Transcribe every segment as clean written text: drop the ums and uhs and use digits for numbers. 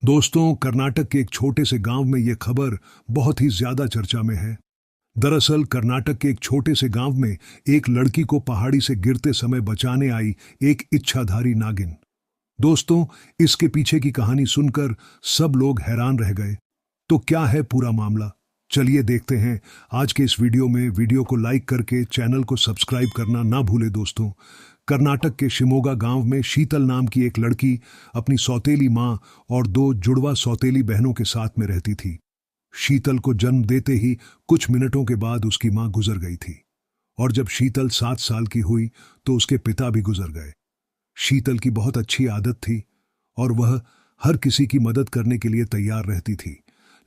दोस्तों, कर्नाटक के एक छोटे से गांव में यह खबर बहुत ही ज्यादा चर्चा में है। दरअसल कर्नाटक के एक छोटे से गांव में एक लड़की को पहाड़ी से गिरते समय बचाने आई एक इच्छाधारी नागिन। दोस्तों, इसके पीछे की कहानी सुनकर सब लोग हैरान रह गए। तो क्या है पूरा मामला? चलिए देखते हैं आज के इस वीडियो में। वीडियो को लाइक करके चैनल को सब्सक्राइब करना ना भूले। दोस्तों, कर्नाटक के शिमोगा गांव में शीतल नाम की एक लड़की अपनी सौतेली मां और दो जुड़वा सौतेली बहनों के साथ में रहती थी। शीतल को जन्म देते ही कुछ मिनटों के बाद उसकी मां गुजर गई थी, और जब शीतल 7 साल की हुई तो उसके पिता भी गुजर गए। शीतल की बहुत अच्छी आदत थी और वह हर किसी की मदद करने के लिए तैयार रहती थी,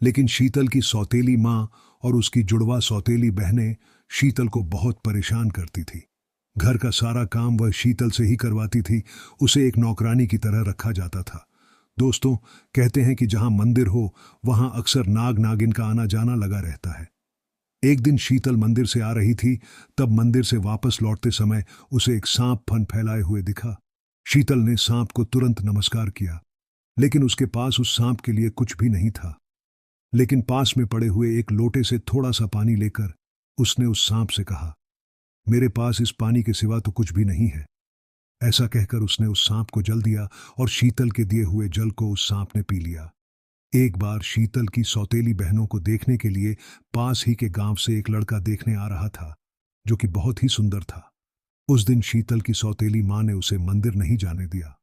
लेकिन शीतल की सौतेली मां और उसकी जुड़वा सौतेली बहनें शीतल को बहुत परेशान करती थी। घर का सारा काम वह शीतल से ही करवाती थी। उसे एक नौकरानी की तरह रखा जाता था। दोस्तों, कहते हैं कि जहां मंदिर हो वहां अक्सर नाग नागिन का आना जाना लगा रहता है। एक दिन शीतल मंदिर से आ रही थी, तब मंदिर से वापस लौटते समय उसे एक सांप फन फैलाए हुए दिखा। शीतल ने सांप को तुरंत नमस्कार किया, लेकिन उसके पास उस सांप के लिए कुछ भी नहीं था। लेकिन पास में पड़े हुए एक लोटे से थोड़ा सा पानी लेकर उसने उस सांप से कहा, मेरे पास इस पानी के सिवा तो कुछ भी नहीं है। ऐसा कहकर उसने उस सांप को जल दिया और शीतल के दिए हुए जल को उस सांप ने पी लिया। एक बार शीतल की सौतेली बहनों को देखने के लिए पास ही के गांव से एक लड़का देखने आ रहा था, जो कि बहुत ही सुंदर था। उस दिन शीतल की सौतेली मां ने उसे मंदिर नहीं जाने दिया।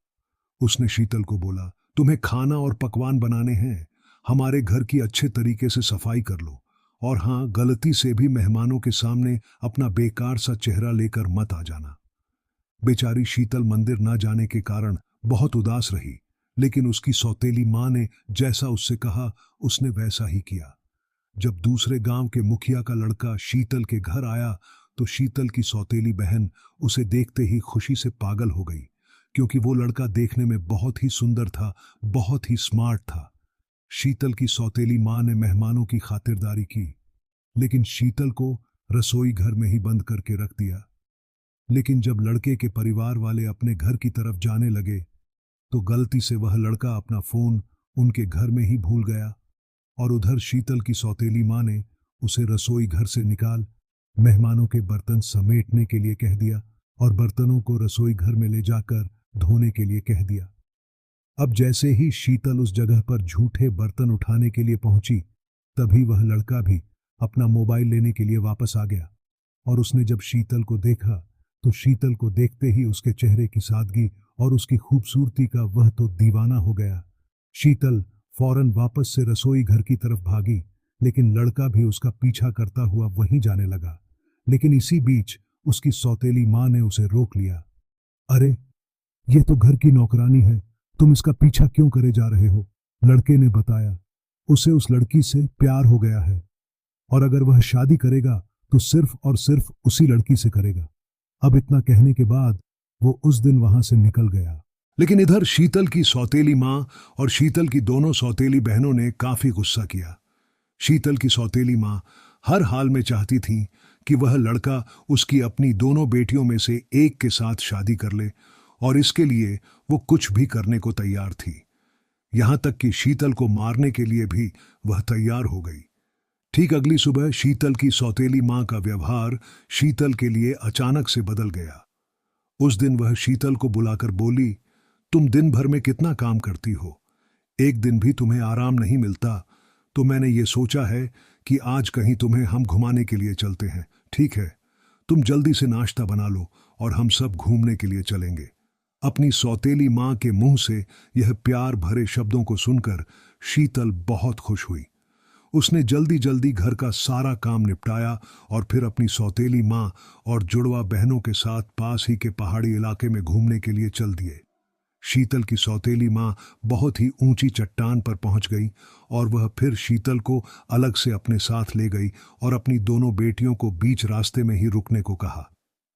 उसने शीतल को बोला, तुम्हें खाना और पकवान बनाने हैं, हमारे घर की अच्छे तरीके से सफाई कर लो, और हाँ, गलती से भी मेहमानों के सामने अपना बेकार सा चेहरा लेकर मत आ जाना। बेचारी शीतल मंदिर ना जाने के कारण बहुत उदास रही, लेकिन उसकी सौतेली मां ने जैसा उससे कहा उसने वैसा ही किया। जब दूसरे गांव के मुखिया का लड़का शीतल के घर आया तो शीतल की सौतेली बहन उसे देखते ही खुशी से पागल हो गई, क्योंकि वो लड़का देखने में बहुत ही सुंदर था, बहुत ही स्मार्ट था। शीतल की सौतेली मां ने मेहमानों की खातिरदारी की, लेकिन शीतल को रसोई घर में ही बंद करके रख दिया। लेकिन जब लड़के के परिवार वाले अपने घर की तरफ जाने लगे तो गलती से वह लड़का अपना फोन उनके घर में ही भूल गया, और उधर शीतल की सौतेली मां ने उसे रसोई घर से निकाल मेहमानों के बर्तन समेटने के लिए कह दिया और बर्तनों को रसोई घर में ले जाकर धोने के लिए कह दिया। अब जैसे ही शीतल उस जगह पर झूठे बर्तन उठाने के लिए पहुंची, तभी वह लड़का भी अपना मोबाइल लेने के लिए वापस आ गया, और उसने जब शीतल को देखा तो शीतल को देखते ही उसके चेहरे की सादगी और उसकी खूबसूरती का वह तो दीवाना हो गया। शीतल फौरन वापस से रसोई घर की तरफ भागी, लेकिन लड़का भी उसका पीछा करता हुआ वहीं जाने लगा। लेकिन इसी बीच उसकी सौतेली मां ने उसे रोक लिया। अरे, ये तो घर की नौकरानी है, तुम इसका पीछा क्यों करे जा रहे हो? लड़के ने बताया, उसे उस लड़की से प्यार हो गया है, और अगर वह शादी करेगा तो सिर्फ और सिर्फ उसी लड़की से करेगा। अब इतना कहने के बाद वो उस दिन वहां से निकल गया। लेकिन इधर शीतल की सौतेली मां और शीतल की दोनों सौतेली बहनों ने काफी गुस्सा किया। शीतल की सौतेली मां हर हाल में चाहती थी कि वह लड़का उसकी अपनी दोनों बेटियों में से एक के साथ शादी कर ले, और इसके लिए वो कुछ भी करने को तैयार थी। यहां तक कि शीतल को मारने के लिए भी वह तैयार हो गई। ठीक अगली सुबह शीतल की सौतेली मां का व्यवहार शीतल के लिए अचानक से बदल गया। उस दिन वह शीतल को बुलाकर बोली, तुम दिन भर में कितना काम करती हो, एक दिन भी तुम्हें आराम नहीं मिलता, तो मैंने ये सोचा है कि आज कहीं तुम्हें हम घुमाने के लिए चलते हैं। ठीक है, तुम जल्दी से नाश्ता बना लो और हम सब घूमने के लिए चलेंगे। अपनी सौतेली मां के मुंह से यह प्यार भरे शब्दों को सुनकर शीतल बहुत खुश हुई। उसने जल्दी जल्दी घर का सारा काम निपटाया और फिर अपनी सौतेली मां और जुड़वा बहनों के साथ पास ही के पहाड़ी इलाके में घूमने के लिए चल दिए। शीतल की सौतेली मां बहुत ही ऊंची चट्टान पर पहुंच गई, और वह फिर शीतल को अलग से अपने साथ ले गई और अपनी दोनों बेटियों को बीच रास्ते में ही रुकने को कहा।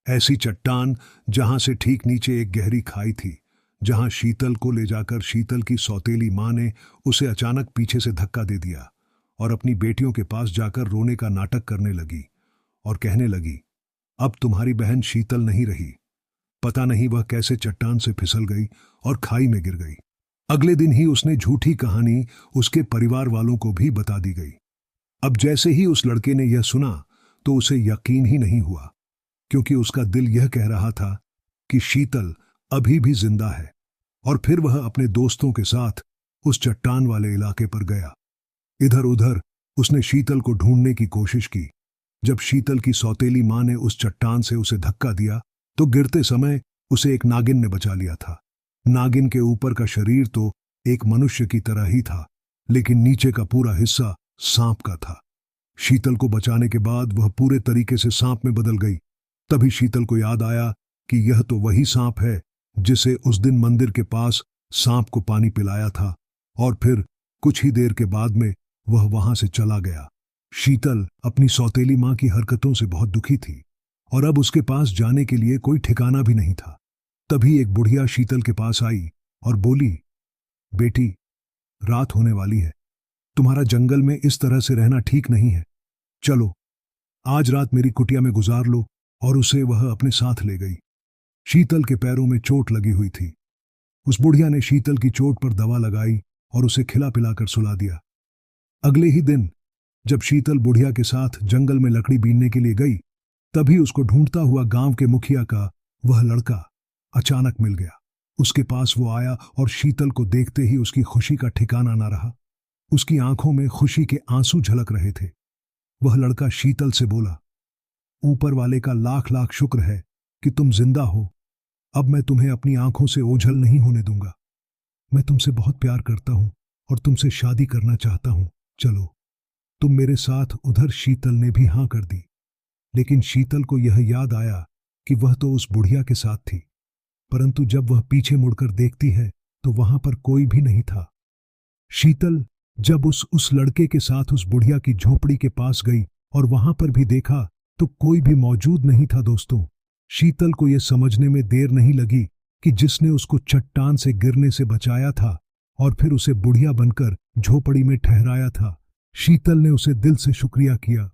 ऐसी चट्टान जहां से ठीक नीचे एक गहरी खाई थी, जहां शीतल को ले जाकर शीतल की सौतेली मां ने उसे अचानक पीछे से धक्का दे दिया और अपनी बेटियों के पास जाकर रोने का नाटक करने लगी और कहने लगी, अब तुम्हारी बहन शीतल नहीं रही। पता नहीं वह कैसे चट्टान से फिसल गई और खाई में गिर गई। अगले दिन ही उसने झूठी कहानी उसके परिवार वालों को भी बता दी गई। अब जैसे ही उस लड़के ने यह सुना तो उसे यकीन ही नहीं हुआ, क्योंकि उसका दिल यह कह रहा था कि शीतल अभी भी जिंदा है। और फिर वह अपने दोस्तों के साथ उस चट्टान वाले इलाके पर गया। इधर उधर उसने शीतल को ढूंढने की कोशिश की। जब शीतल की सौतेली मां ने उस चट्टान से उसे धक्का दिया तो गिरते समय उसे एक नागिन ने बचा लिया था। नागिन के ऊपर का शरीर तो एक मनुष्य की तरह ही था, लेकिन नीचे का पूरा हिस्सा सांप का था। शीतल को बचाने के बाद वह पूरे तरीके से सांप में बदल गई। तभी शीतल को याद आया कि यह तो वही सांप है जिसे उस दिन मंदिर के पास सांप को पानी पिलाया था, और फिर कुछ ही देर के बाद में वह वहां से चला गया। शीतल अपनी सौतेली मां की हरकतों से बहुत दुखी थी और अब उसके पास जाने के लिए कोई ठिकाना भी नहीं था। तभी एक बुढ़िया शीतल के पास आई और बोली, बेटी, रात होने वाली है, तुम्हारा जंगल में इस तरह से रहना ठीक नहीं है। चलो आज रात मेरी कुटिया में गुजार लो। और उसे वह अपने साथ ले गई। शीतल के पैरों में चोट लगी हुई थी। उस बुढ़िया ने शीतल की चोट पर दवा लगाई और उसे खिला पिलाकर सुला दिया। अगले ही दिन जब शीतल बुढ़िया के साथ जंगल में लकड़ी बीनने के लिए गई, तभी उसको ढूंढता हुआ गांव के मुखिया का वह लड़का अचानक मिल गया। उसके पास वो आया और शीतल को देखते ही उसकी खुशी का ठिकाना न रहा। उसकी आंखों में खुशी के आंसू झलक रहे थे। वह लड़का शीतल से बोला, ऊपर वाले का लाख लाख शुक्र है कि तुम जिंदा हो। अब मैं तुम्हें अपनी आंखों से ओझल नहीं होने दूंगा। मैं तुमसे बहुत प्यार करता हूं और तुमसे शादी करना चाहता हूं। चलो तुम मेरे साथ। उधर शीतल ने भी हां कर दी, लेकिन शीतल को यह याद आया कि वह तो उस बुढ़िया के साथ थी, परंतु जब वह पीछे मुड़कर देखती है तो वहां पर कोई भी नहीं था। शीतल जब उस लड़के के साथ उस बुढ़िया की झोपड़ी के पास गई और वहां पर भी देखा तो कोई भी मौजूद नहीं था। दोस्तों, शीतल को यह समझने में देर नहीं लगी कि जिसने उसको चट्टान से गिरने से बचाया था और फिर उसे बुढ़िया बनकर झोपड़ी में ठहराया था, शीतल ने उसे दिल से शुक्रिया किया,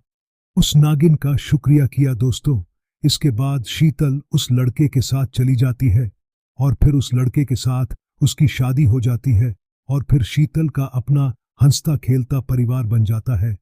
उस नागिन का शुक्रिया किया। दोस्तों, इसके बाद शीतल उस लड़के के साथ चली जाती है और फिर उस लड़के के साथ उसकी शादी हो जाती है और फिर शीतल का अपना हंसता खेलता परिवार बन जाता है।